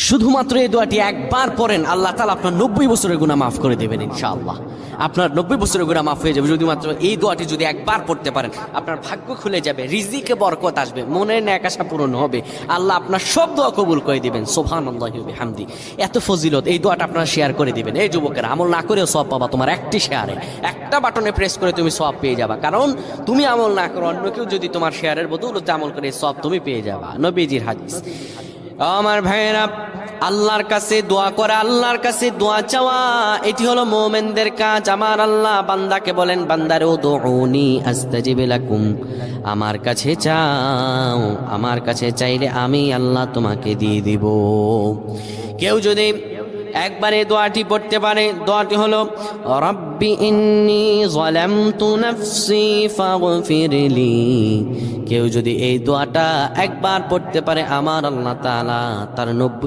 শুধুমাত্র এই দোয়াটি একবার পড়েন, আল্লাহ তাআলা আপনার 90 বছরের গুনাহ মাফ করে দেবেন ইনশাআল্লাহ। আপনার 90 বছরের গুনাহ মাফ হয়ে যাবে শুধুমাত্র এই দোয়াটি যদি একবার পড়তে পারেন। আপনার ভাগ্য খুলে যাবে, রিজিকে বরকত আসবে, মনের ন্যাক আশা পূরণ হবে, আল্লাহ আপনার সব দোয়া কবুল করে দিবেন। সুবহানাল্লাহি ওয়া বিহামদি। এত ফজিলত, এই দোয়াটা আপনারা শেয়ার করে দিবেন। এই যুবকেরা, আমল না করেও সওয়াব পাবা। তোমার একটি শেয়ারে, একটা বাটনে প্রেস করে তুমি সওয়াব পেয়ে যাবা। কারণ তুমি আমল না করো, অন্য কেউ যদি তোমার শেয়ারের বদৌলতে আমল করে, সওয়াব তুমি পেয়ে যাবা। নবীজির হাদিস। আমার ভাইয়েরা, আল্লাহর কাছে দোয়া করা, আল্লাহর কাছে দোয়া চাওয়া, এটি হলো মুমিনদের কাজ। আমার আল্লাহ বান্দাকে বলেন, বান্দারে উদউনি আস্তাজিব লাকুম, আমার কাছে চাও, আমার কাছে চাইলে আমি আল্লাহ তোমাকে দিয়ে দিব। কেউ যদি একবারে দোয়াটি পড়তে পারে, দোয়াটি হলো রব্বি ইন্নী যালামতু নাফসি ফাগফিরলি। কেউ যদি এই দোয়াটা একবার পড়তে পারে, আমার আল্লাহ তাআলা তার 90